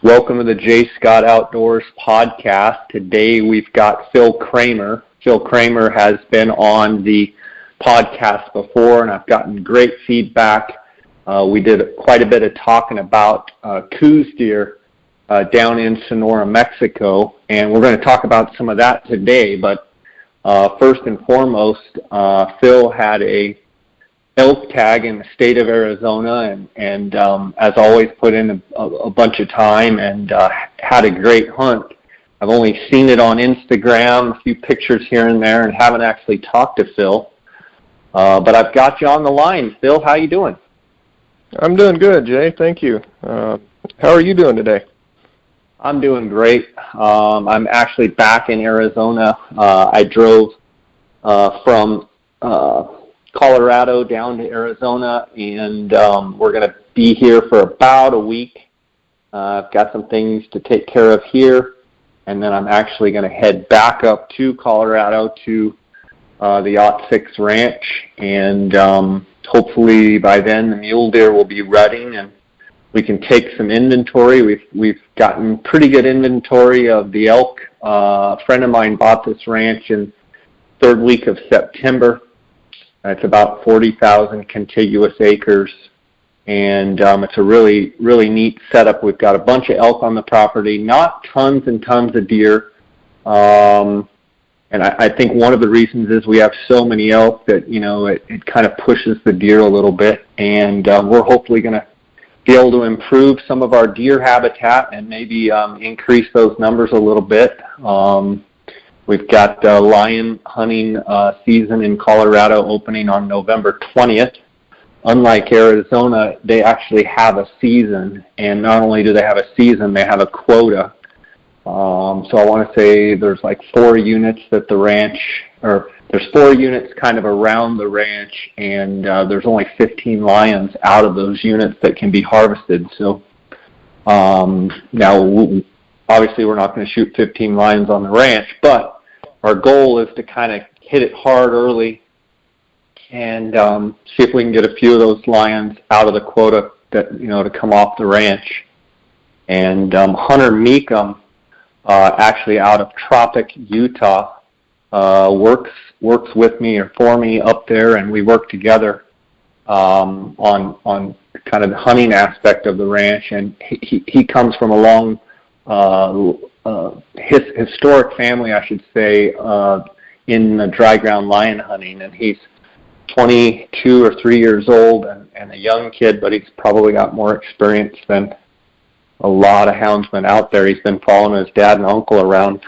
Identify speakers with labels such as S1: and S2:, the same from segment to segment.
S1: Welcome to the J. Scott Outdoors podcast. Today we've got Phil Cramer. Phil Cramer has been on the podcast before, and I've gotten great feedback. We did quite a bit of talking about coos deer down in Sonora, Mexico, and we're going to talk about some of that today. But first and foremost, Phil had a elk tag in the state of Arizona, and as always put in a bunch of time and had a great hunt. I've only seen it on Instagram, a few pictures here and there, and haven't actually talked to Phil. But I've got you on the line. Phil, how you doing?
S2: I'm doing good, Jay. Thank you. How are you doing today?
S1: I'm doing great. I'm actually back in Arizona. I drove from Colorado down to Arizona, and we're going to be here for about a week. I've got some things to take care of here, and then I'm actually going to head back up to Colorado to the Yacht 6 Ranch, and hopefully by then the mule deer will be rutting and we can take some inventory. We've gotten pretty good inventory of the elk. A friend of mine bought this ranch in third week of September. It's about 40,000 contiguous acres, and it's a really, really neat setup. We've got a bunch of elk on the property, not tons and tons of deer, and I think one of the reasons is we have so many elk that, you know, it kind of pushes the deer a little bit, and we're hopefully going to be able to improve some of our deer habitat and maybe increase those numbers a little bit. We've got lion hunting season in Colorado opening on November 20th. Unlike Arizona, they actually have a season, and not only do they have a season, they have a quota. So I want to say there's like 4 units at the ranch, or there's 4 units kind of around the ranch, and there's only 15 lions out of those units that can be harvested. So now, obviously, we're not going to shoot 15 lions on the ranch, but our goal is to kind of hit it hard early and see if we can get a few of those lions out of the quota that, you know, to come off the ranch. And Hunter Meekum, actually out of Tropic, Utah, works with me or for me up there, and we work together on kind of the hunting aspect of the ranch. And he comes from a long historic family, I should say, in the dry ground lion hunting, and he's 22 or 3 years old and a young kid, but he's probably got more experience than a lot of houndsmen out there. He's been following his dad and uncle around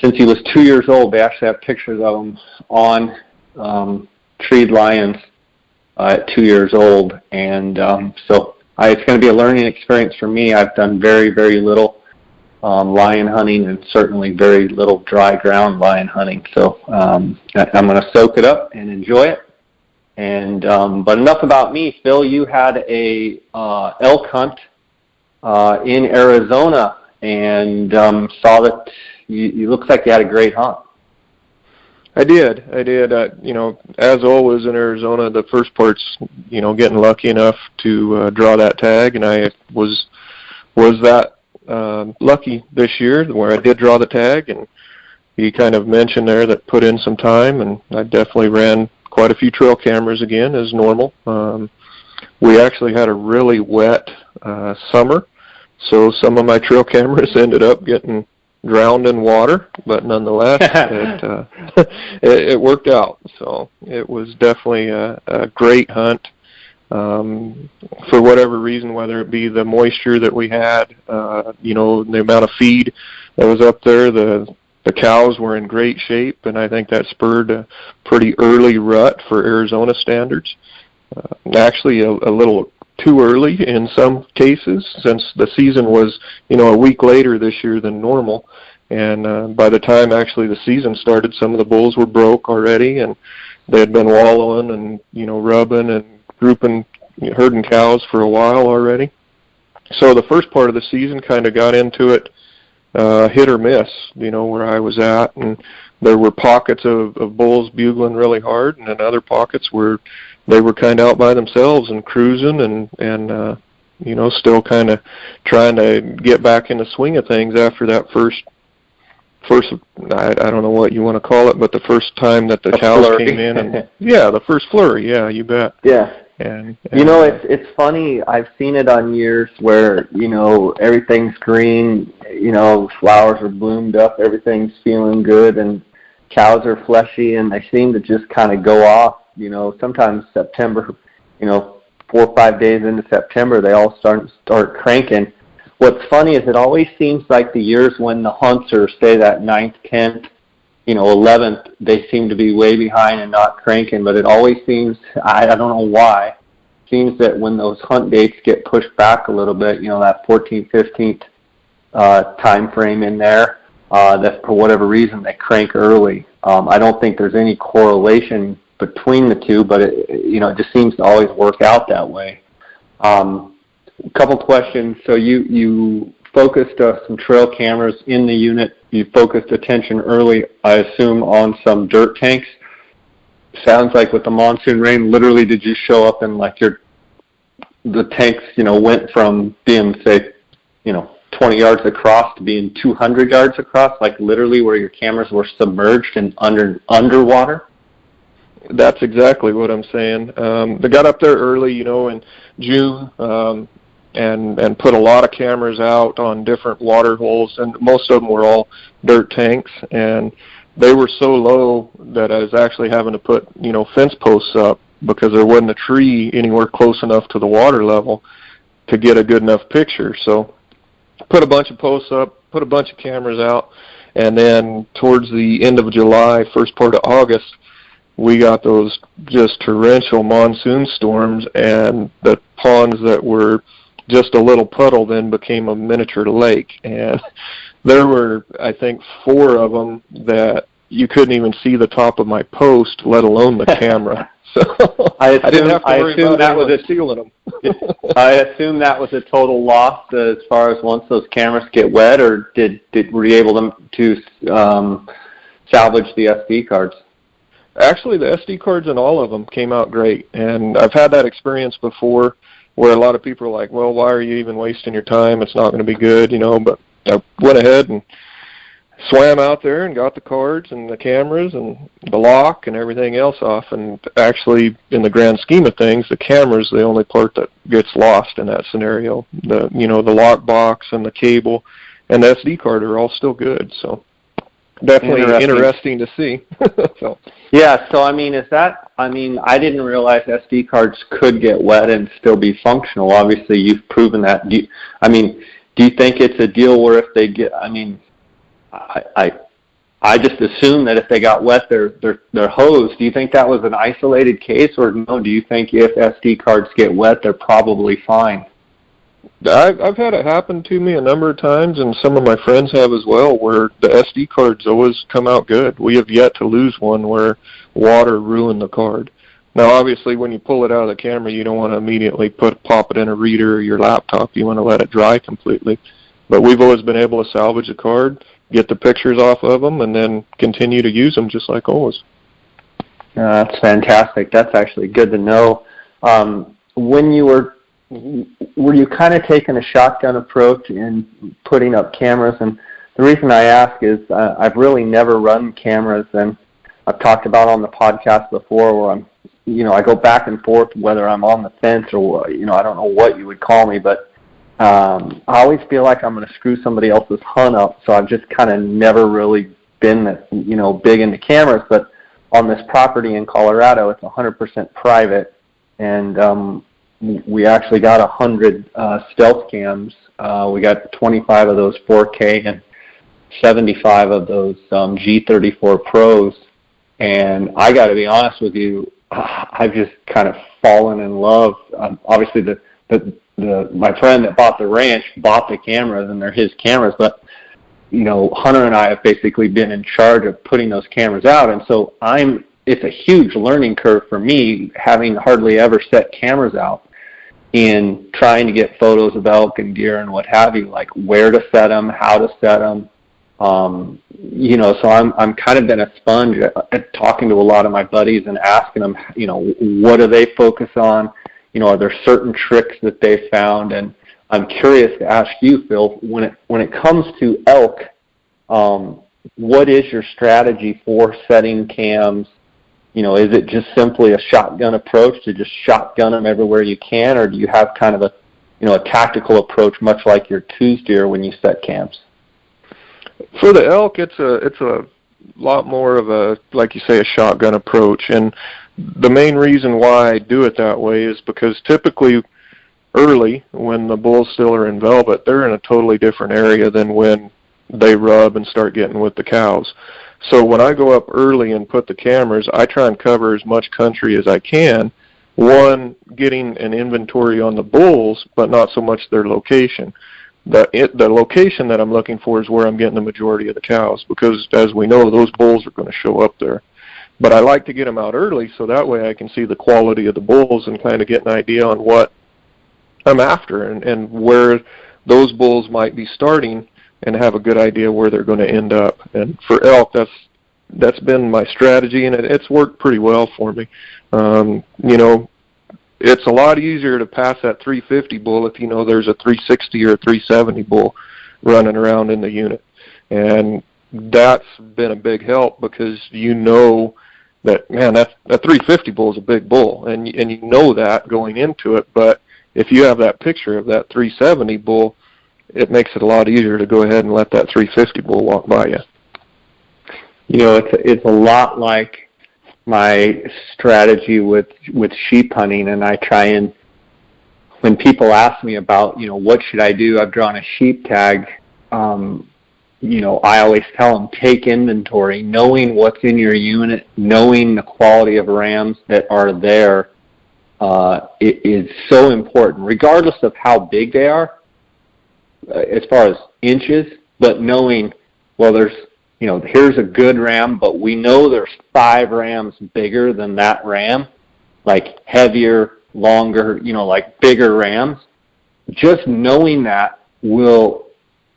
S1: since he was 2 years old. They actually have pictures of him on treed lions at 2 years old, and so it's going to be a learning experience for me. I've done very, very little lion hunting, and certainly very little dry ground lion hunting. So I'm going to soak it up and enjoy it. And but enough about me. Phil, you had a elk hunt in Arizona, and saw that you looks like you had a great hunt.
S2: I did. You know, as always in Arizona, the first part's, you know, getting lucky enough to draw that tag, and I was that lucky this year where I did draw the tag. And he kind of mentioned there that put in some time, and I definitely ran quite a few trail cameras again as normal. We actually had a really wet summer, so some of my trail cameras ended up getting drowned in water, but nonetheless it worked out. So it was definitely a great hunt. For whatever reason, whether it be the moisture that we had, you know, the amount of feed that was up there, the cows were in great shape, and I think that spurred a pretty early rut for Arizona standards. Actually, a little too early in some cases, since the season was, you know, a week later this year than normal. And by the time actually the season started, some of the bulls were broke already, and they had been wallowing and, you know, rubbing and herding cows for a while already. So the first part of the season kind of got into it hit or miss, you know, where I was at, and there were pockets of bulls bugling really hard, and then other pockets where they were kind of out by themselves and cruising and still kind of trying to get back in the swing of things after that first I don't know what you want to call it, but the first time that the cows
S1: flurry.
S2: came in, and the first flurry, you bet.
S1: Yeah.
S2: And
S1: it's funny. I've seen it on years where everything's green, flowers are bloomed up, everything's feeling good, and cows are fleshy, and they seem to just kind of go off. Sometimes September, 4 or 5 days into September, they all start cranking. What's funny is it always seems like the years when the hunts are, say, that 9th, 10th, 11th, they seem to be way behind and not cranking. But it always seems, I don't know why, seems that when those hunt dates get pushed back a little bit, that 14th, 15th time frame in there, that for whatever reason they crank early. I don't think there's any correlation between the two, but it just seems to always work out that way. A couple questions. So you focused some trail cameras in the unit. You focused attention early, I assume, on some dirt tanks. Sounds like with the monsoon rain, literally, did you show up and the tanks, went from being, say, 20 yards across to being 200 yards across, like literally where your cameras were submerged and underwater?
S2: That's exactly what I'm saying. They got up there early, in June, and put a lot of cameras out on different water holes, and most of them were all dirt tanks, and they were so low that I was actually having to put, fence posts up because there wasn't a tree anywhere close enough to the water level to get a good enough picture. So put a bunch of posts up, put a bunch of cameras out, and then towards the end of July, first part of August, we got those just torrential monsoon storms, and the ponds that were just a little puddle then became a miniature lake. And there were, I think, 4 of them that you couldn't even see the top of my post, let alone the camera. So I didn't have to worry about anyone stealing them.
S1: I assume that was a total loss as far as once those cameras get wet, or were you able to salvage the SD cards?
S2: Actually, the SD cards in all of them came out great, and I've had that experience before where a lot of people are like, well, why are you even wasting your time? It's not going to be good, but I went ahead and swam out there and got the cards and the cameras and the lock and everything else off, and actually, in the grand scheme of things, the camera's the only part that gets lost in that scenario. The lock box and the cable and the SD card are all still good, so definitely interesting to see. So.
S1: Yeah, so I didn't realize SD cards could get wet and still be functional. Obviously, you've proven that. Do you think it's a deal where if they get, I just assume that if they got wet, they're hosed. Do you think that was an isolated case, or no? Do you think if SD cards get wet, they're probably fine?
S2: I've had it happen to me a number of times, and some of my friends have as well, where the SD cards always come out good. We have yet to lose one where water ruined the card. Now, obviously, when you pull it out of the camera, you don't want to immediately pop it in a reader or your laptop. You want to let it dry completely. But we've always been able to salvage a card, get the pictures off of them, and then continue to use them just like always.
S1: That's fantastic. That's actually good to know. When you were you kind of taking a shotgun approach in putting up cameras? And the reason I ask is I've really never run cameras, and I've talked about on the podcast before where I go back and forth whether I'm on the fence or, I don't know what you would call me, but I always feel like I'm going to screw somebody else's hunt up, so I've just kind of never really been, big into cameras. But on this property in Colorado, it's 100% private, and we actually got 100 stealth cams. We got 25 of those 4K and 75 of those G34 Pros. And I got to be honest with you, I've just kind of fallen in love. Obviously, my friend that bought the ranch bought the cameras, and they're his cameras. But Hunter and I have basically been in charge of putting those cameras out, and so it's a huge learning curve for me, having hardly ever set cameras out, in trying to get photos of elk and deer and what have you, like where to set them, how to set them. So I'm kind of been a sponge at talking to a lot of my buddies and asking them, what do they focus on? are there certain tricks that they found? And I'm curious to ask you, Phil, when it comes to elk, what is your strategy for setting cams? Is it just simply a shotgun approach to just shotgun them everywhere you can, or do you have kind of a tactical approach, much like your Tues deer when you set cams?
S2: For the elk, it's a lot more of a, like you say, a shotgun approach. And the main reason why I do it that way is because typically early, when the bulls still are in velvet, they're in a totally different area than when they rub and start getting with the cows. So when I go up early and put the cameras, I try and cover as much country as I can. One, getting an inventory on the bulls, but not so much their location. The location that I'm looking for is where I'm getting the majority of the cows, because as we know, those bulls are going to show up there. But I like to get them out early so that way I can see the quality of the bulls and kind of get an idea on what I'm after and where those bulls might be starting, and have a good idea where they're going to end up. And for elk, that's been my strategy, and it's worked pretty well for me. It's a lot easier to pass that 350 bull if there's a 360 or a 370 bull running around in the unit. And that's been a big help, because that, man, that 350 bull is a big bull, and you know that going into it. But if you have that picture of that 370 bull, it makes it a lot easier to go ahead and let that 350 bull walk by you.
S1: It's a lot like my strategy with sheep hunting, and I try and, when people ask me about, what should I do, I've drawn a sheep tag, I always tell them, take inventory. Knowing what's in your unit, knowing the quality of rams that are there, it is so important, regardless of how big they are, as far as inches, but knowing, well, there's, here's a good ram, but we know there's 5 rams bigger than that ram, like heavier, longer, like bigger rams. Just knowing that will,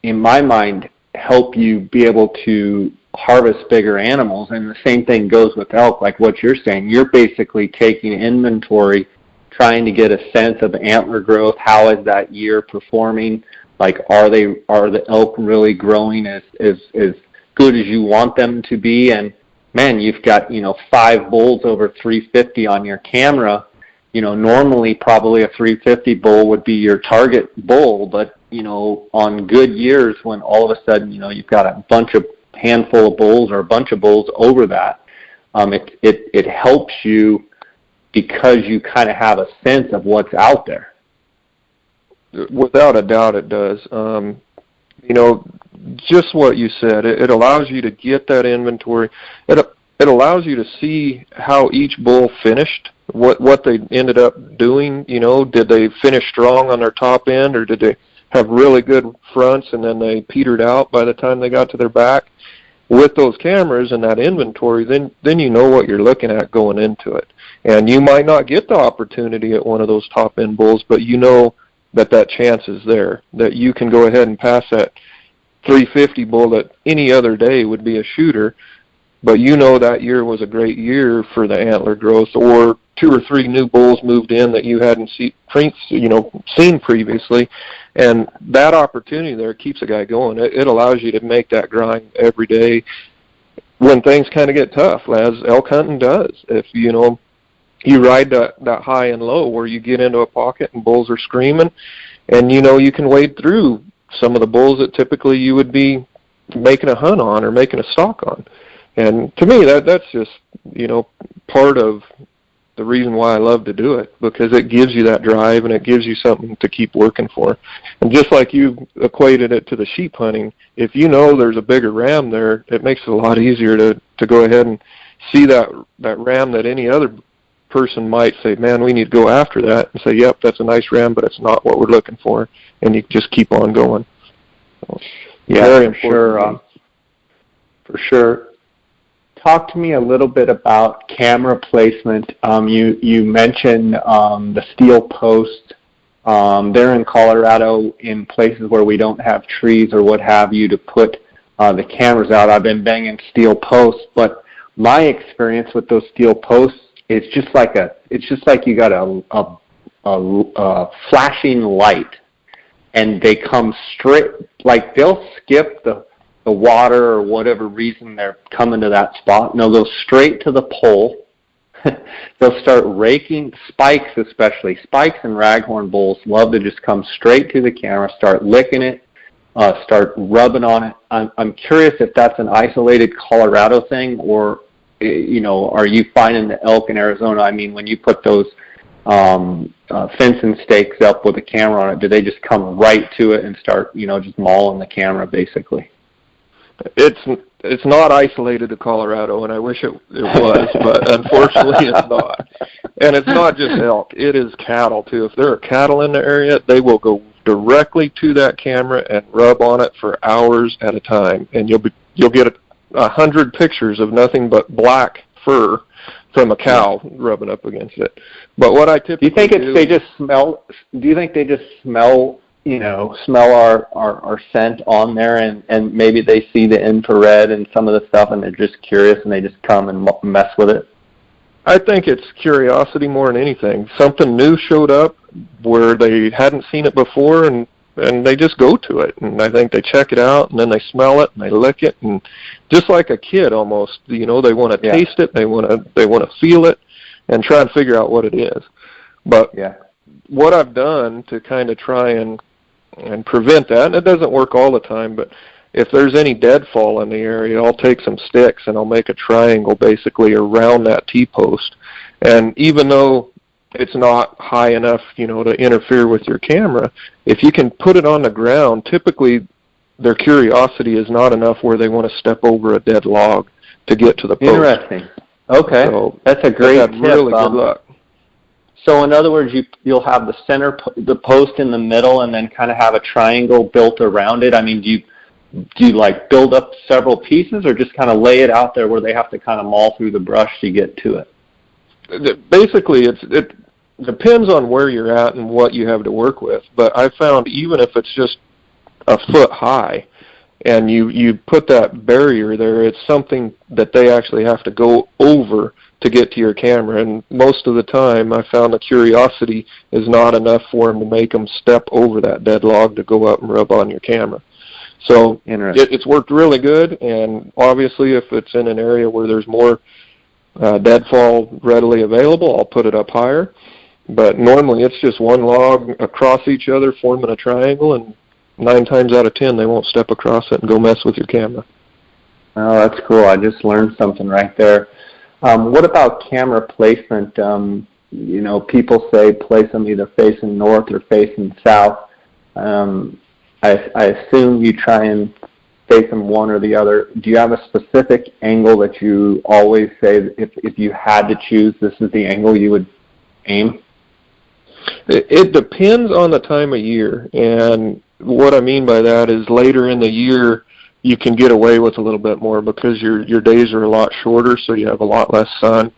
S1: in my mind, help you be able to harvest bigger animals. And the same thing goes with elk, like what you're saying. You're basically taking inventory, trying to get a sense of antler growth. How is that year performing? Like, are the elk really growing as good as you want them to be? And man, you've got 5 bulls over 350 on your camera. Normally probably a 350 bull would be your target bull, but on good years, when all of a sudden you've got a handful of bulls or a bunch of bulls over that, it helps you, because you kind of have a sense of what's out there.
S2: Without a doubt, it does. Just what you said, it allows you to get that inventory. It allows you to see how each bull finished, what they ended up doing. Did they finish strong on their top end, or did they have really good fronts and then they petered out by the time they got to their back? With those cameras and that inventory, then you know what you're looking at going into it. And you might not get the opportunity at one of those top end bulls, but that chance is there, that you can go ahead and pass that 350 bull that any other day would be a shooter, but that year was a great year for the antler growth, or 2 or 3 new bulls moved in that you hadn't seen previously, and that opportunity there keeps a guy going. It allows you to make that grind every day when things kind of get tough, as elk hunting does. If you ride that high and low where you get into a pocket and bulls are screaming, and you can wade through some of the bulls that typically you would be making a hunt on or making a stalk on. And to me, that's just part of the reason why I love to do it, because it gives you that drive and it gives you something to keep working for. And just like you equated it to the sheep hunting, if there's a bigger ram there, it makes it a lot easier to go ahead and see that ram that any other person might say, man, we need to go after that, and say, yep, that's a nice ram, but it's not what we're looking for, and you just keep on going. So,
S1: yeah, for sure. Talk to me a little bit about camera placement. You mentioned the steel post. They're in Colorado, in places where we don't have trees or what have you to put the cameras out. I've been banging steel posts, but my experience with those steel posts, it's just like you got a flashing light, and they come straight, like they'll skip the water or whatever reason they're coming to that spot, and they'll go straight to the pole. They'll start raking spikes, especially spikes and raghorn bulls love to just come straight to the camera, start licking it, start rubbing on it. I'm curious if that's an isolated Colorado thing, or are you finding the elk in Arizona? I mean, when you put those fencing stakes up with a camera on it, do they just come right to it and start just mauling the camera basically?
S2: It's not isolated to Colorado, and I wish it was, but unfortunately it's not. And it's not just elk; it is cattle too. If there are cattle in the area, they will go directly to that camera and rub on it for hours at a time, and you'll get 100 pictures of nothing but black fur from a cow rubbing up against it. But what I typically do you think they just smell? Do you think they just smell our scent on there, and maybe they see the infrared and some of the stuff, and they're just curious and they just come and mess with it? I think it's curiosity more than anything. Something new showed up where they hadn't seen it before, and they just go to it. And I think they check it out, and then they smell it, and they lick it, and just like a kid almost, they want to taste it, they want to feel it, and try and figure out what it is. But what I've done to kind of try and prevent that, and it doesn't work all the time, but if there's any deadfall in the area, I'll take some sticks and I'll make a triangle basically around that T-post. And even though it's not high enough, to interfere with your camera, if you can put it on the ground, typically their curiosity is not enough where they want to step over a dead log to get to the post.
S1: Interesting. Okay, so that's a great tip.
S2: Really good luck.
S1: So in other words, you'll have the post in the middle, and then kind of have a triangle built around it. I mean, do you like build up several pieces, or just kind of lay it out there where they have to kind of maul through the brush to get to it?
S2: Basically, it depends on where you're at and what you have to work with. But I found even if it's just a foot high, and you put that barrier there, it's something that they actually have to go over to get to your camera. And most of the time, I found the curiosity is not enough for them to make them step over that dead log to go up and rub on your camera. So it's worked really good, and obviously if it's in an area where there's more deadfall readily available, I'll put it up higher. But normally it's just one log across each other forming a triangle, and 9 times out of 10 they won't step across it and go mess with your camera.
S1: Oh, that's cool. I just learned something right there. What about camera placement? People say place them either facing north or facing south. I assume you try and face them one or the other. Do you have a specific angle that you always say if you had to choose, this is the angle you would aim?
S2: It depends on the time of year, and what I mean by that is later in the year you can get away with a little bit more because your days are a lot shorter, so you have a lot less sun.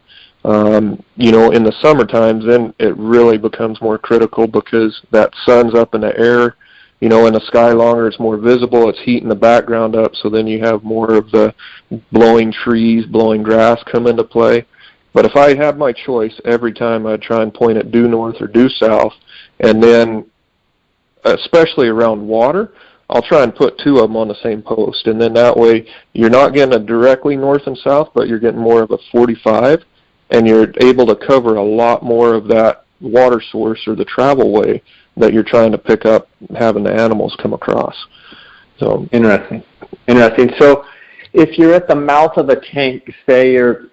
S2: In the summer times, then it really becomes more critical because that sun's up in the air, in the sky longer, it's more visible, it's heating the background up, so then you have more of the blowing trees, blowing grass come into play. But if I had my choice, every time I'd try and point it due north or due south, and then especially around water, I'll try and put 2 of them on the same post, and then that way you're not getting a directly north and south, but you're getting more of a 45, and you're able to cover a lot more of that water source or the travel way that you're trying to pick up having the animals come across. So
S1: Interesting. So if you're at the mouth of a tank, say you're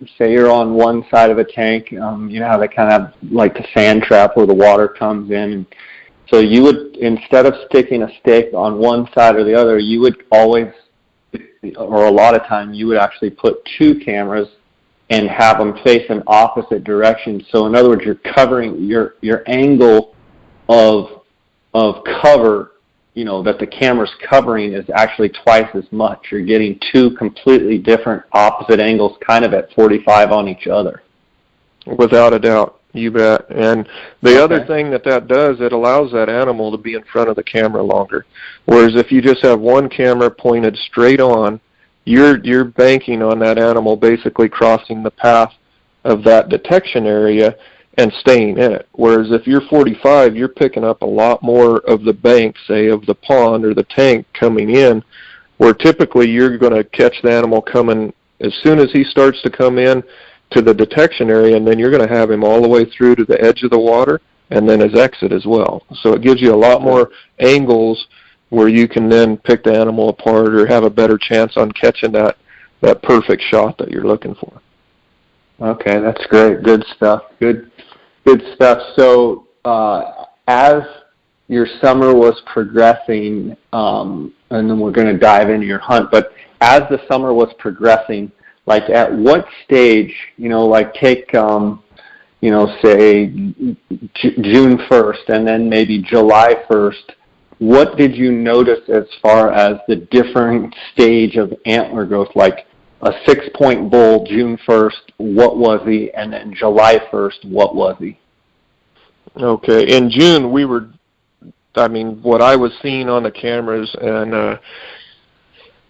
S1: on one side of a tank, how they kind of like the sand trap where the water comes in. So you would, instead of sticking a stake on one side or the other, you would always, or a lot of time, you would actually put 2 cameras and have them face in opposite directions. So in other words, you're covering your angle of cover, that the camera's covering is actually twice as much. You're getting 2 completely different opposite angles kind of at 45 on each other.
S2: Without a doubt. You bet. And the other thing that does, it allows that animal to be in front of the camera longer. Whereas if you just have one camera pointed straight on, you're banking on that animal basically crossing the path of that detection area, and staying in it. Whereas if you're 45, you're picking up a lot more of the bank, say, of the pond or the tank coming in, where typically you're going to catch the animal coming as soon as he starts to come in to the detection area, and then you're going to have him all the way through to the edge of the water and then his exit as well. So it gives you a lot more angles where you can then pick the animal apart or have a better chance on catching that perfect shot that you're looking for.
S1: Okay, that's great. Good stuff. Good stuff. So as your summer was progressing, and then we're going to dive into your hunt, but as the summer was progressing, like at what stage, like take, say June 1st and then maybe July 1st, what did you notice as far as the different stage of antler growth? Like a 6-point bull, June 1st, what was he? And then July 1st, what was he?
S2: Okay, in June what I was seeing on the cameras, and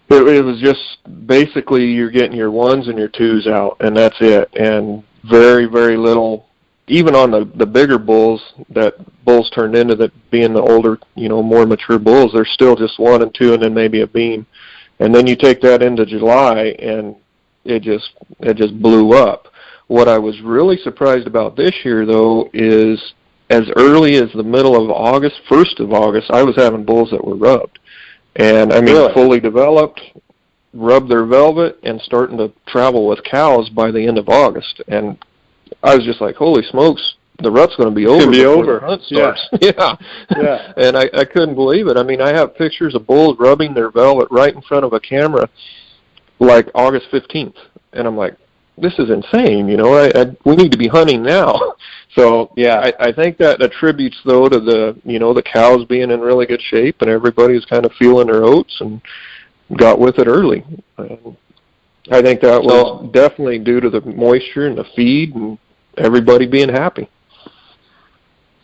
S2: it was just basically you're getting your 1s and your 2s out, and that's it. And very, very little, even on the bigger bulls, that bulls turned into being the older, more mature bulls, there's still just 1 and 2 and then maybe a beam. And then you take that into July, and it just blew up. What I was really surprised about this year, though, is as early as the middle of August, 1st of August, I was having bulls that were rubbed. And, really? Fully developed, rubbed their velvet, and starting to travel with cows by the end of August. And I was just like, holy smokes, the rut's going to be over before the hunt starts. Yeah. Yeah. And I couldn't believe it. I have pictures of bulls rubbing their velvet right in front of a camera like August 15th. And I'm like, this is insane, we need to be hunting now. So, yeah, I think that attributes, though, to the cows being in really good shape and everybody's kind of feeling their oats and got with it early. I think that was definitely due to the moisture and the feed and everybody being happy.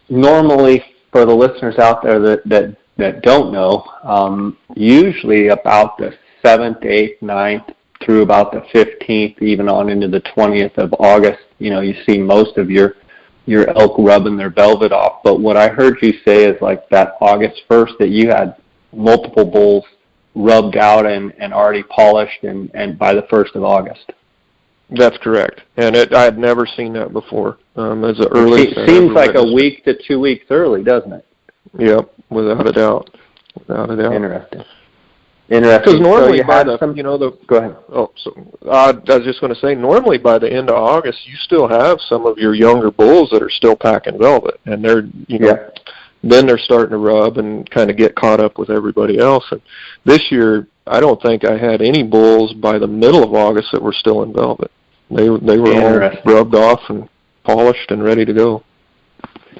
S1: Normally, for the listeners out there that don't know, usually about the 7th, 8th, 9th, through about the 15th, even on into the 20th of August, you see most of your elk rubbing their velvet off. But what I heard you say is like that August 1st that you had multiple bulls rubbed out and already polished and by the 1st of August.
S2: That's correct. And I had never seen that before. As early
S1: it seems like a week to 2 weeks early, doesn't it?
S2: Yep, without a doubt.
S1: Interesting.
S2: Because normally
S1: Go ahead.
S2: Oh, so I was just going to say, normally by the end of August, you still have some of your younger bulls that are still packing velvet, and they're, then they're starting to rub and kind of get caught up with everybody else. And this year, I don't think I had any bulls by the middle of August that were still in velvet. They were all rubbed off and polished and ready to go.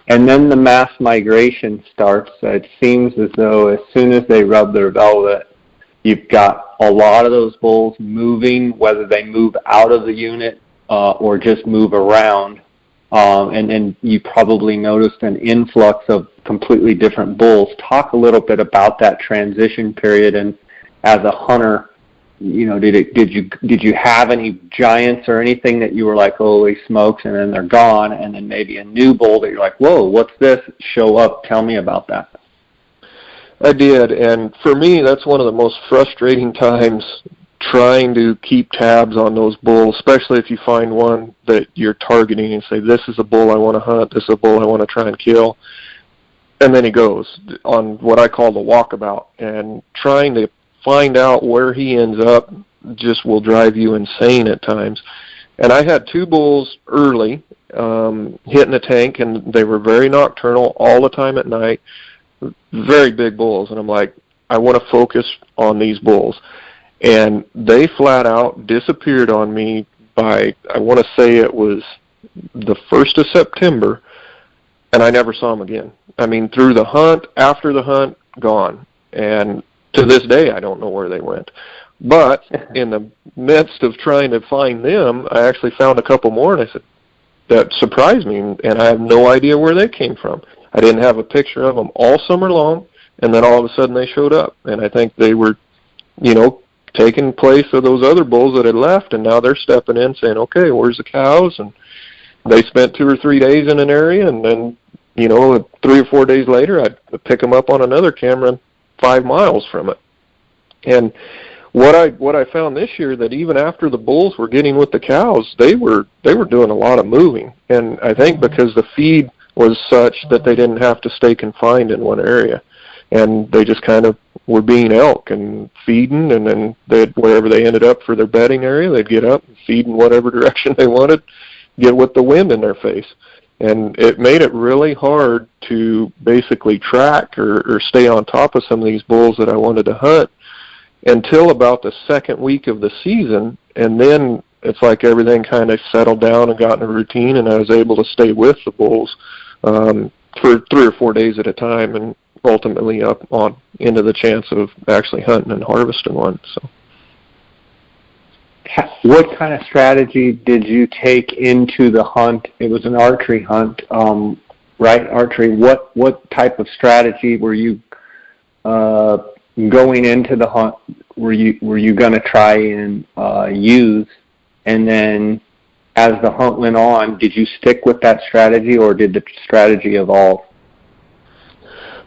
S1: And then the mass migration starts. It seems as though as soon as they rub their velvet, you've got a lot of those bulls moving, whether they move out of the unit or just move around. And then you probably noticed an influx of completely different bulls. Talk a little bit about that transition period, and as a hunter, did you have any giants or anything that you were like, holy smokes, and then they're gone, and then maybe a new bull that you're like, whoa, what's this? Show up. Tell me about that.
S2: I did, and for me, that's one of the most frustrating times, trying to keep tabs on those bulls, especially if you find one that you're targeting and say, this is a bull I want to hunt, this is a bull I want to try and kill. And then he goes on what I call the walkabout, and trying to find out where he ends up just will drive you insane at times. And I had 2 bulls early hitting a tank, and they were very nocturnal all the time at night, very big bulls. And I'm like, I want to focus on these bulls. And they flat out disappeared on me by, I want to say it was the 1st of September, and I never saw them again. Through the hunt, after the hunt, gone. And to this day, I don't know where they went. But in the midst of trying to find them, I actually found a couple more, and I said, that surprised me, and I have no idea where they came from. I didn't have a picture of them all summer long, and then all of a sudden they showed up. And I think they were, taking place of those other bulls that had left, and now they're stepping in saying, okay, where's the cows? And they spent 2 or 3 days in an area, and then, 3 or 4 days later, I'd pick them up on another camera 5 miles from it. And what I found this year, that even after the bulls were getting with the cows, they were doing a lot of moving. And I think because the feed was such that they didn't have to stay confined in one area, and they just kind of were being elk and feeding, and then wherever they ended up for their bedding area, they'd get up and feed in whatever direction they wanted, get with the wind in their face. And it made it really hard to basically track or stay on top of some of these bulls that I wanted to hunt until about the second week of the season. And then it's like everything kind of settled down and got in a routine, and I was able to stay with the bulls for 3 or 4 days at a time, and ultimately up on into the chance of actually hunting and harvesting one. So,
S1: what kind of strategy did you take into the hunt? It was an archery hunt, right? Archery. What type of strategy were you going into the hunt? Were you going to try and use? And then, as the hunt went on, did you stick with that strategy, or did the strategy evolve?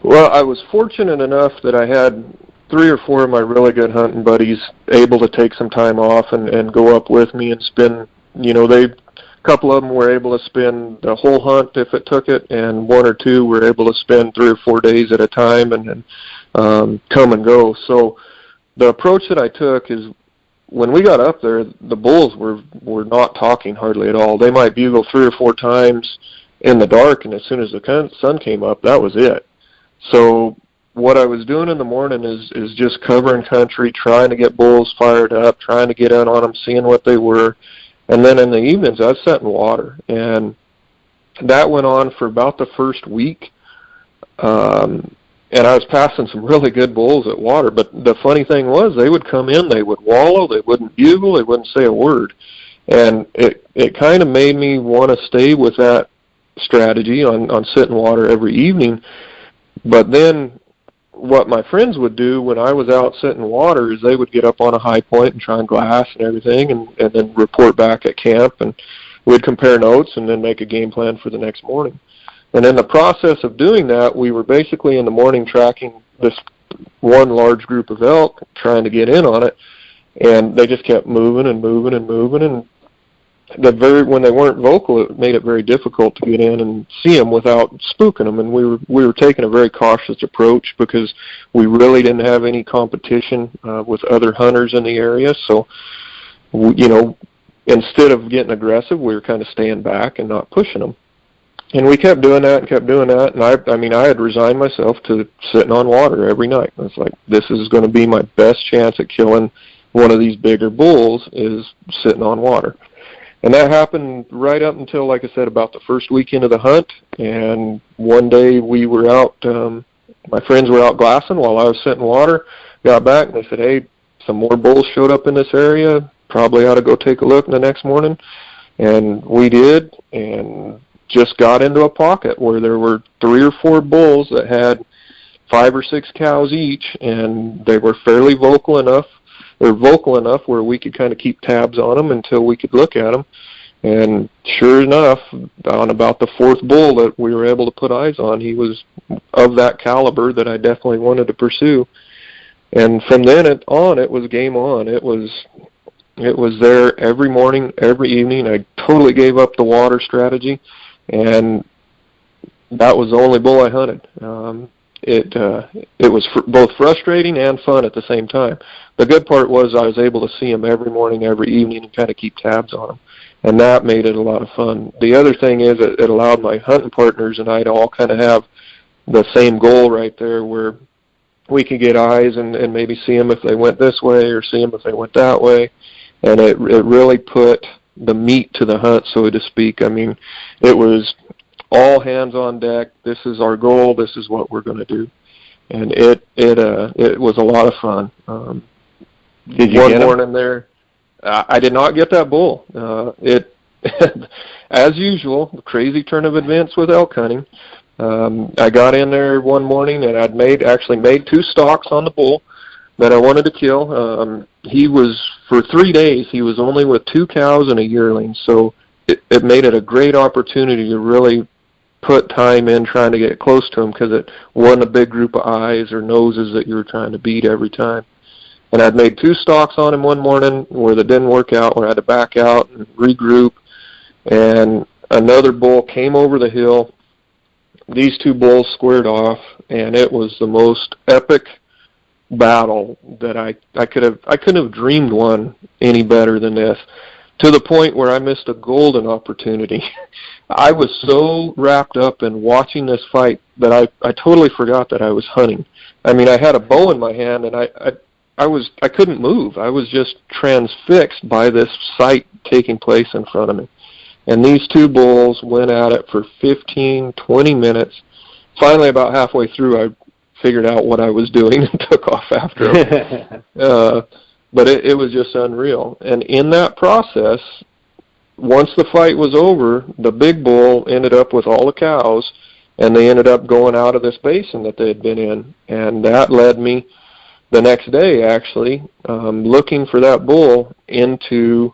S2: Well, I was fortunate enough that I had 3 or 4 of my really good hunting buddies able to take some time off and go up with me and spend, a couple of them were able to spend the whole hunt if it took it, and 1 or 2 were able to spend 3 or 4 days at a time and come and go. So the approach that I took is, when we got up there, the bulls were not talking hardly at all. They might bugle 3 or 4 times in the dark, and as soon as the sun came up, that was it. So what I was doing in the morning is just covering country, trying to get bulls fired up, trying to get in on them, seeing what they were. And then in the evenings, I was setting water. And that went on for about the first week. And I was passing some really good bulls at water. But the funny thing was, they would come in, they would wallow, they wouldn't bugle, they wouldn't say a word. And it kind of made me want to stay with that strategy on sitting water every evening. But then what my friends would do when I was out sitting water is they would get up on a high point and try and glass and everything, and then report back at camp, and we'd compare notes and then make a game plan for the next morning. And in the process of doing that, we were basically in the morning tracking this one large group of elk, trying to get in on it, and they just kept moving and moving and moving, and when they weren't vocal, it made it very difficult to get in and see them without spooking them. And we were taking a very cautious approach because we really didn't have any competition with other hunters in the area. So, instead of getting aggressive, we were kind of staying back and not pushing them. And we kept doing that and kept doing that. And I had resigned myself to sitting on water every night. It's like, this is going to be my best chance at killing one of these bigger bulls, is sitting on water. And that happened right up until, like I said, about the first weekend of the hunt. And one day we were out, my friends were out glassing while I was sitting water, got back, and they said, hey, some more bulls showed up in this area, probably ought to go take a look the next morning. And we did, and just got into a pocket where there were 3 or 4 bulls that had 5 or 6 cows each, and they were fairly vocal enough where we could kind of keep tabs on them until we could look at them. And sure enough, on about the 4th bull that we were able to put eyes on, he was of that caliber that I definitely wanted to pursue. And from then on, it was game on. It was there every morning, every evening. I totally gave up the water strategy, and that was the only bull I hunted. It was both frustrating and fun at the same time. The good part was I was able to see them every morning, every evening, and kind of keep tabs on them, and that made it a lot of fun. The other thing is it allowed my hunting partners and I to all kind of have the same goal right there, where we could get eyes and maybe see them if they went this way or see them if they went that way, and it really put the meat to the hunt, so to speak. I mean, it was all hands on deck. This is our goal. This is what we're going to do, and it was a lot of fun.
S1: Did you
S2: one
S1: get
S2: morning there? I did not get that bull. As usual, the crazy turn of events with elk hunting. I got in there one morning and I'd actually made 2 stalks on the bull that I wanted to kill. He was, for 3 days, he was only with 2 cows and a yearling. So it made it a great opportunity to really put time in trying to get close to him, because it wasn't a big group of eyes or noses that you were trying to beat every time. And I'd made 2 stalks on him one morning where that didn't work out, where I had to back out and regroup, and another bull came over the hill. These 2 bulls squared off, and it was the most epic battle that I couldn't have dreamed one any better than this, to the point where I missed a golden opportunity. I was so wrapped up in watching this fight that I totally forgot that I was hunting. I mean, I had a bow in my hand, and I couldn't move. I was just transfixed by this sight taking place in front of me. And these 2 bulls went at it for 15, 20 minutes. Finally, about halfway through, I figured out what I was doing and took off after them. But it was just unreal. And in that process, once the fight was over, the big bull ended up with all the cows, and they ended up going out of this basin that they had been in. And that led me the next day, actually, looking for that bull into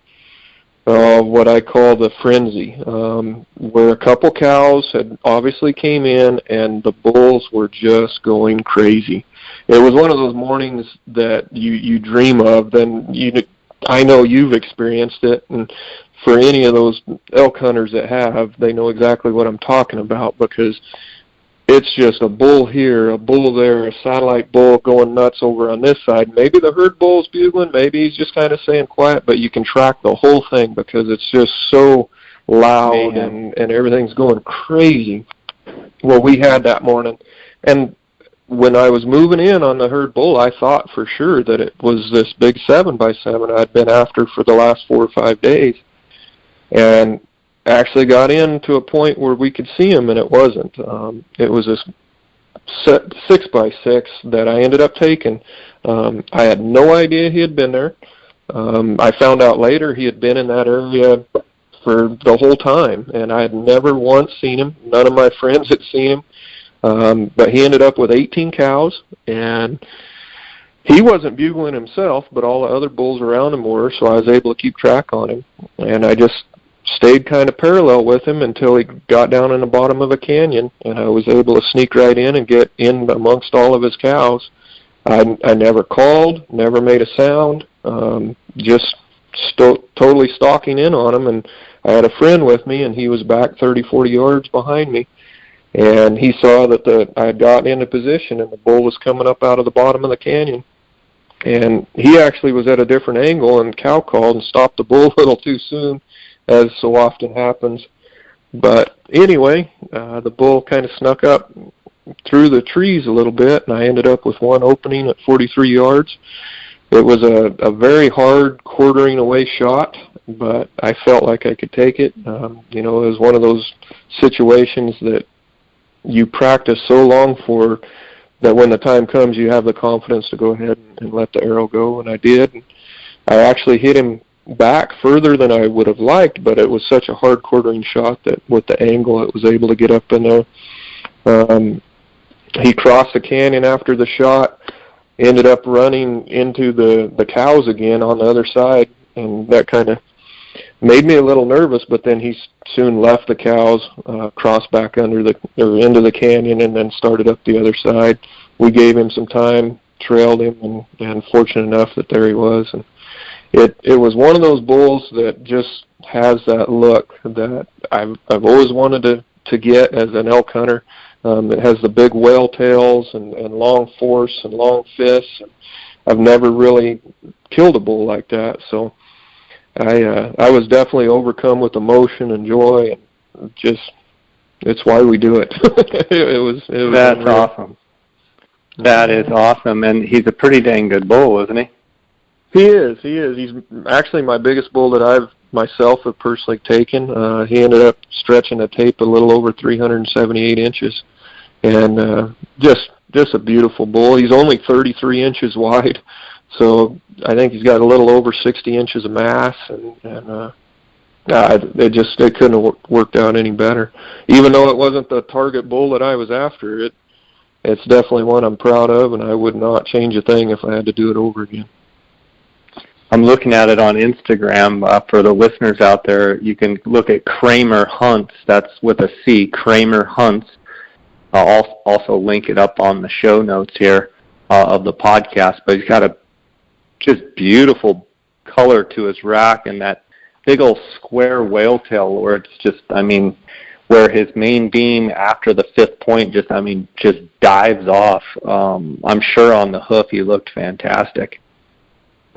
S2: what I call the frenzy, where a couple cows had obviously came in, and the bulls were just going crazy. It was one of those mornings that you dream of. I know you've experienced it, and for any of those elk hunters that have, they know exactly what I'm talking about, because it's just a bull here, a bull there, a satellite bull going nuts over on this side. Maybe the herd bull's bugling, maybe he's just kind of staying quiet, but you can track the whole thing because it's just so loud and everything's going crazy. Well, we had that morning, and when I was moving in on the herd bull, I thought for sure that it was this big 7x7 I'd been after for the last 4 or 5 days, and actually got in to a point where we could see him, and it wasn't. It was this 6x6 that I ended up taking. I had no idea he had been there. I found out later he had been in that area for the whole time, and I had never once seen him. None of my friends had seen him. But he ended up with 18 cows, and he wasn't bugling himself, but all the other bulls around him were, so I was able to keep track on him. And I just stayed kind of parallel with him until he got down in the bottom of a canyon, and I was able to sneak right in and get in amongst all of his cows. I never called, never made a sound, just totally stalking in on him. And I had a friend with me, and he was back 30, 40 yards behind me, and he saw that I had gotten into position and the bull was coming up out of the bottom of the canyon. And he actually was at a different angle and cow called and stopped the bull a little too soon, as so often happens. But anyway, the bull kind of snuck up through the trees a little bit, and I ended up with one opening at 43 yards. It was a very hard quartering away shot, but I felt like I could take it. It was one of those situations that you practice so long for that when the time comes, you have the confidence to go ahead and let the arrow go, and I did. I actually hit him back further than I would have liked, but it was such a hard quartering shot that with the angle it was able to get up in there. He crossed the canyon after the shot, ended up running into the cows again on the other side, and that kind of made me a little nervous, but then he soon left the cows, crossed back into the canyon, and then started up the other side. We gave him some time, trailed him, and fortunate enough that there he was. And it was one of those bulls that just has that look that I've always wanted to get as an elk hunter. It has the big whale tails and long force and long fists. I've never really killed a bull like that, so I was definitely overcome with emotion and joy, and just it's why we do it. it was
S1: That's unreal. Awesome. That is awesome, and he's a pretty dang good bull, isn't he?
S2: He is. He's actually my biggest bull that I've myself have personally taken. He ended up stretching a tape a little over 378 inches, and just a beautiful bull. He's only 33 inches wide, so I think he's got a little over 60 inches of mass, and it couldn't have worked out any better. Even though it wasn't the target bull that I was after, it's definitely one I'm proud of, and I would not change a thing if I had to do it over again.
S1: I'm looking at it on Instagram. For the listeners out there, you can look at Cramer Hunts. That's with a C, Cramer Hunts. I'll also link it up on the show notes here of the podcast. But he's got a just beautiful color to his rack, and that big old square whale tail where it's just, where his main beam after the fifth point just dives off. I'm sure on the hoof he looked fantastic.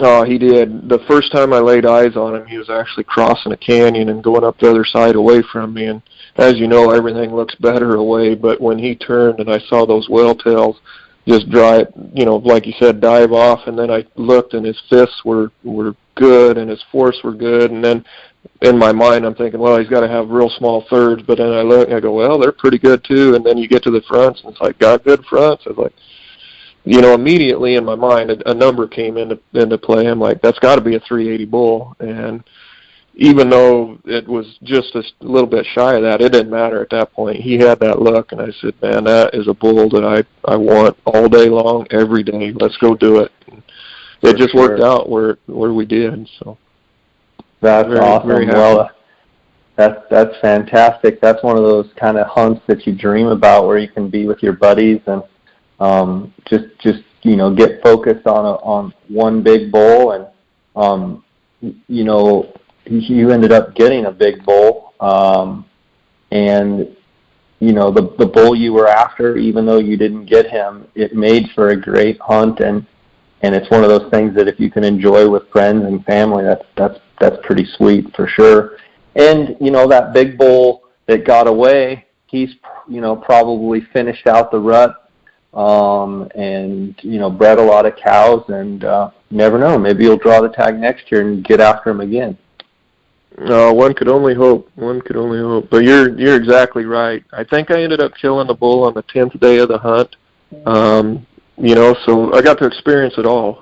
S2: Oh, he did. The first time I laid eyes on him, he was actually crossing a canyon and going up the other side away from me. And as you know, everything looks better away. But when he turned and I saw those whale tails just drive, like you said, dive off, and then I looked and his fists were good and his force were good. And then in my mind, I'm thinking, well, he's got to have real small thirds. But then I look and I go, well, they're pretty good too. And then you get to the fronts and it's like, got good fronts. I was like, immediately in my mind, a number came into play. I'm like, that's got to be a 380 bull. And even though it was just a little bit shy of that, it didn't matter at that point. He had that look, and I said, man, that is a bull that I want all day long, every day. Let's go do it. And it just worked out where we did. So
S1: that's awesome. Very well, that's fantastic. That's one of those kind of hunts that you dream about, where you can be with your buddies and just get focused on one big bull, and you ended up getting a big bull, and the bull you were after, even though you didn't get him, it made for a great hunt, and it's one of those things that if you can enjoy with friends and family, that's pretty sweet for sure. And that big bull that got away, he's probably finished out the rut, and bred a lot of cows, and never know, maybe you'll draw the tag next year and get after him again.
S2: One could only hope. But you're exactly right. I think I ended up killing the bull on the 10th day of the hunt. So I got to experience it all,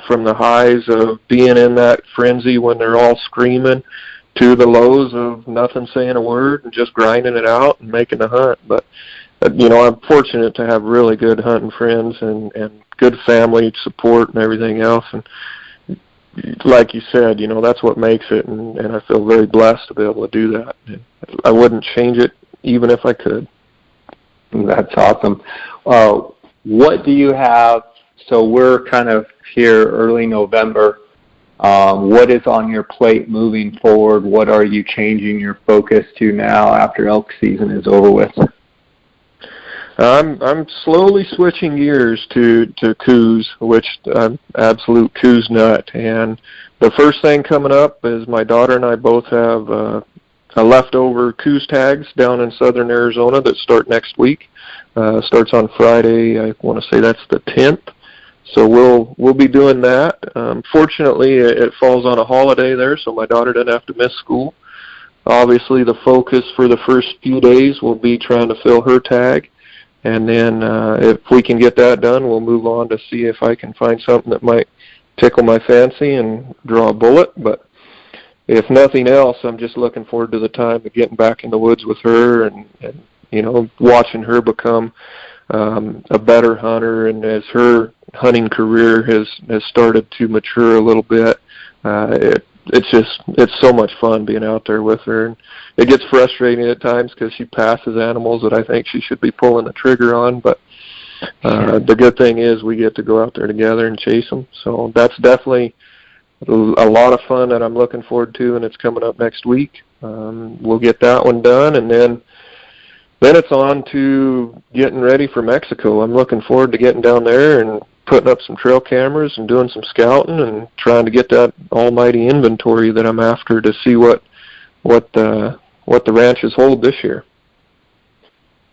S2: from the highs of being in that frenzy when they're all screaming to the lows of nothing saying a word and just grinding it out and making the hunt. But I'm fortunate to have really good hunting friends and good family support and everything else. And like you said, that's what makes it, and I feel very blessed to be able to do that. And I wouldn't change it even if I could.
S1: That's awesome. What do you have? So we're kind of here early November. What is on your plate moving forward? What are you changing your focus to now after elk season is over with?
S2: I'm slowly switching gears to coos, which I'm absolute coos nut. And the first thing coming up is my daughter and I both have a leftover coos tags down in southern Arizona that start next week. Starts on Friday. I want to say that's the 10th. So we'll be doing that. Fortunately, it falls on a holiday there, so my daughter doesn't have to miss school. Obviously, the focus for the first few days will be trying to fill her tag. And then if we can get that done, we'll move on to see if I can find something that might tickle my fancy and draw a bullet. But if nothing else, I'm just looking forward to the time of getting back in the woods with her and watching her become a better hunter. And as her hunting career has started to mature a little bit, it's so much fun being out there with her. And it gets frustrating at times because she passes animals that I think she should be pulling the trigger on, but the good thing is we get to go out there together and chase them. So that's definitely a lot of fun that I'm looking forward to, and it's coming up next week. We'll get that one done, and then it's on to getting ready for Mexico. I'm looking forward to getting down there and putting up some trail cameras and doing some scouting and trying to get that almighty inventory that I'm after to see what the ranches hold this year.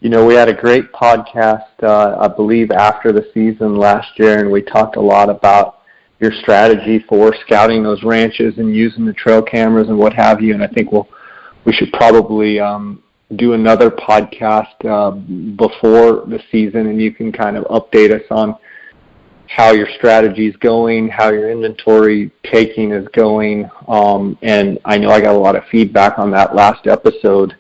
S1: We had a great podcast, I believe, after the season last year, and we talked a lot about your strategy for scouting those ranches and using the trail cameras and what have you. And I think we should probably do another podcast before the season, and you can kind of update us on how your strategy is going, how your inventory taking is going. And I know I got a lot of feedback on that last episode.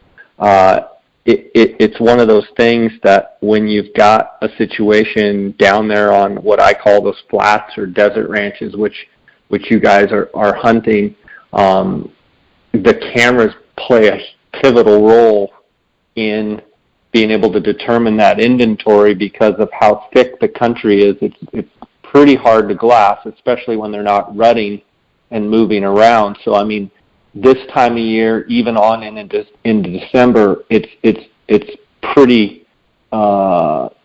S1: It's one of those things that when you've got a situation down there on what I call those flats or desert ranches, which which you guys are hunting, the cameras play a pivotal role in being able to determine that inventory because of how thick the country is. It's pretty hard to glass, especially when they're not rutting and moving around. So I mean, this time of year, even on into December, it's pretty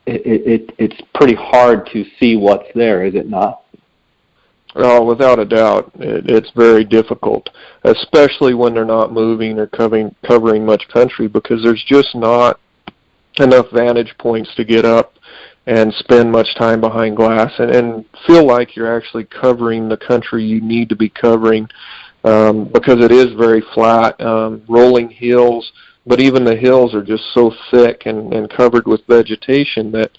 S1: it's pretty hard to see what's there, is it not?
S2: Oh, without a doubt, it's very difficult, especially when they're not moving or covering much country, because there's just not enough vantage points to get up and spend much time behind glass and feel like you're actually covering the country you need to be covering, because it is very flat, rolling hills, but even the hills are just so thick and covered with vegetation that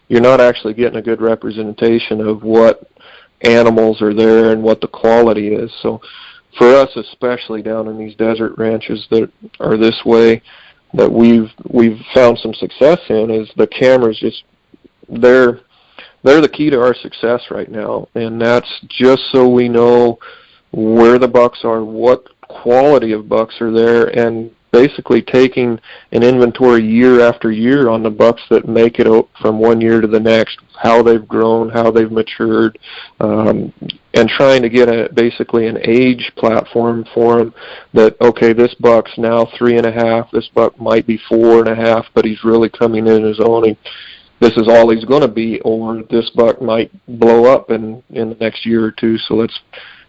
S2: you're not actually getting a good representation of what animals are there and what the quality is. So for us, especially down in these desert ranches that are this way, that we've found some success in, is the cameras just they're the key to our success right now, and that's just so we know where the bucks are, what quality of bucks are there, and basically taking an inventory year after year on the bucks that make it from one year to the next, how they've grown, how they've matured, and trying to get basically an age platform for them that, okay, this buck's now 3.5, this buck might be 4.5, but he's really coming in his own. This is all he's going to be, or this buck might blow up in the next year or two, so let's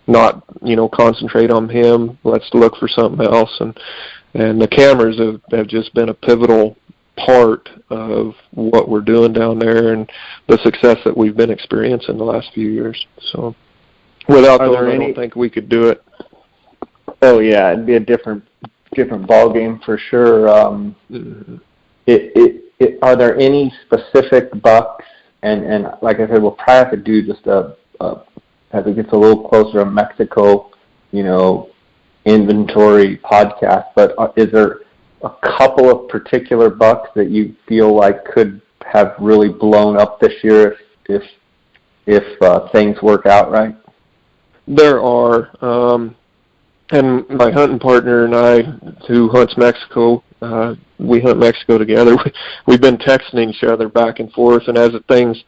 S2: not, concentrate on him. Let's look for something else. And the cameras have just been a pivotal part of what we're doing down there and the success that we've been experiencing the last few years. So without those, I don't think we could do it.
S1: Oh yeah, it'd be a different ball game for sure. Are there any specific bucks? And like I said, we'll probably have to do just as it gets a little closer to Mexico, inventory podcast, but is there a couple of particular bucks that you feel like could have really blown up this year if things work out right?
S2: There are, and my hunting partner and I, who hunts Mexico, we hunt Mexico together. We've been texting each other back and forth, and as things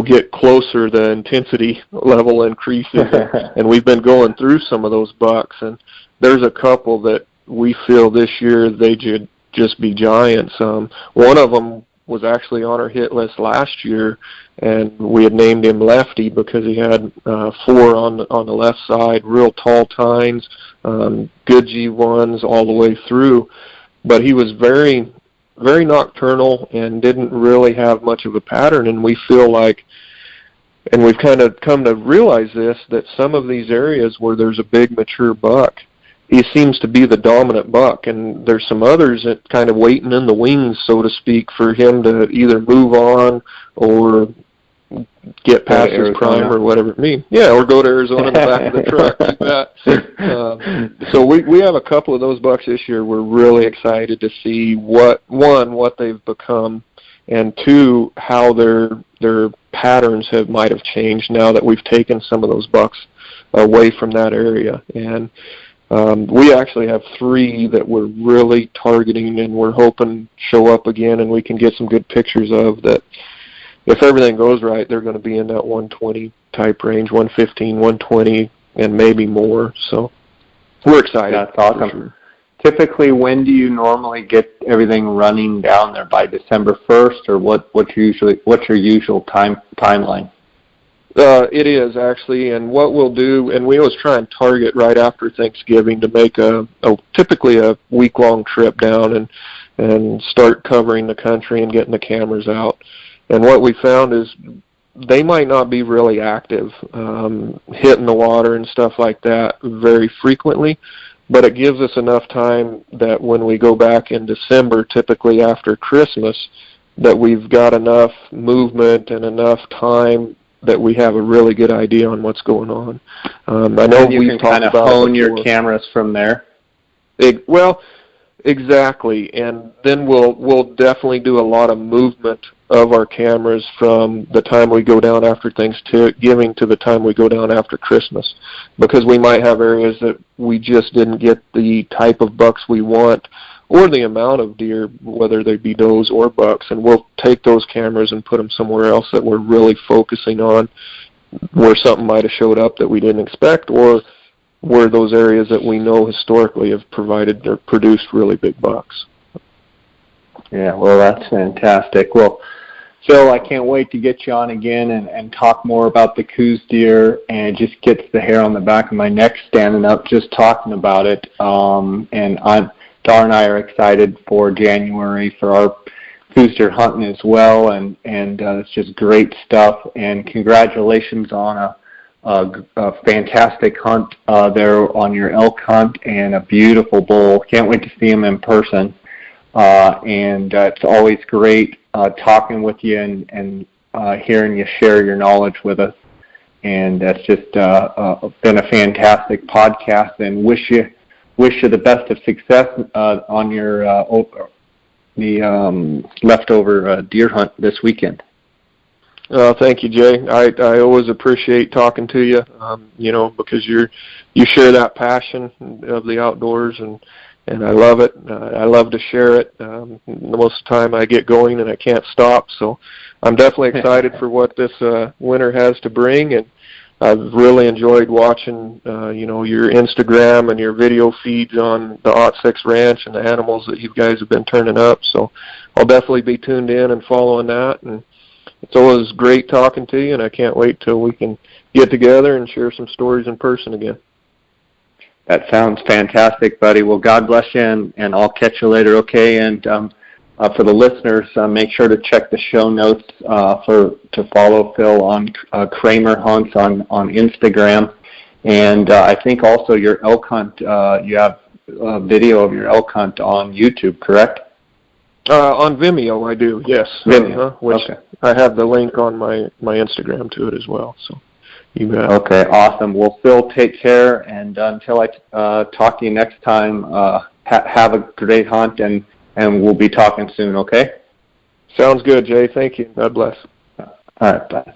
S2: get closer, the intensity level increases, and we've been going through some of those bucks, and there's a couple that we feel this year they should just be giants. One of them was actually on our hit list last year, and we had named him Lefty because he had 4 on the left side, real tall tines, good G1s all the way through, but he was very very nocturnal and didn't really have much of a pattern, and we feel like, and we've kind of come to realize this, that some of these areas where there's a big mature buck, he seems to be the dominant buck, and there's some others that kind of waiting in the wings, so to speak, for him to either move on or get past his prime or whatever it means. Yeah, or go to Arizona in the back of the truck like that. So we have a couple of those bucks this year. We're really excited to see what they've become, and 2, how their patterns might have changed now that we've taken some of those bucks away from that area. And we actually have 3 that we're really targeting, and we're hoping show up again, and we can get some good pictures of that. If everything goes right, they're going to be in that 120 type range, 115, 120, and maybe more. So we're excited.
S1: That's awesome. Sure. Typically, when do you normally get everything running down there? By December 1st, or what's your usual timeline?
S2: It is actually, and what we'll do, and we always try and target right after Thanksgiving to make typically a week-long trip down and start covering the country and getting the cameras out. And what we found is they might not be really active, hitting the water and stuff like that very frequently, but it gives us enough time that when we go back in December, typically after Christmas, that we've got enough movement and enough time that we have a really good idea on what's going on. I know
S1: you can kind of hone your cameras from there.
S2: Well, Exactly, and then we'll definitely do a lot of movement of our cameras from the time we go down after Thanksgiving to the time we go down after Christmas, because we might have areas that we just didn't get the type of bucks we want or the amount of deer, whether they be does or bucks, and we'll take those cameras and put them somewhere else that we're really focusing on, where something might have showed up that we didn't expect, or were those areas that we know historically have provided or produced really big bucks.
S1: Yeah, well, that's fantastic. Well, Phil, I can't wait to get you on again and talk more about the Coues deer, and it just gets the hair on the back of my neck standing up just talking about it. And Dar and I are excited for January for our Coues deer hunting as well, and it's just great stuff. And congratulations on a fantastic hunt there on your elk hunt and a beautiful bull. Can't wait to see him in person. And it's always great talking with you and hearing you share your knowledge with us. And that's just been a fantastic podcast, and wish you the best of success on your leftover deer hunt this weekend.
S2: Thank you, Jay. I always appreciate talking to you, because you share that passion of the outdoors, and I love it. I love to share it. Most of the time I get going and I can't stop, so I'm definitely excited for what this winter has to bring, and I've really enjoyed watching your Instagram and your video feeds on the Ot6 Ranch and the animals that you guys have been turning up, so I'll definitely be tuned in and following that. And it's always great talking to you, and I can't wait till we can get together and share some stories in person again.
S1: That sounds fantastic, buddy. Well, God bless you, and I'll catch you later, okay? And for the listeners, make sure to check the show notes to follow Phil on Cramer Hunts on Instagram. And I think also your elk hunt, you have a video of your elk hunt on YouTube, correct?
S2: On Vimeo, I do, yes.
S1: Vimeo,
S2: which
S1: okay.
S2: I have the link on my Instagram to it as well. So, you bet.
S1: Okay, awesome. Well, Phil, take care, and until I talk to you next time, have a great hunt, and we'll be talking soon, okay?
S2: Sounds good, Jay. Thank you. God bless.
S1: All right, bye.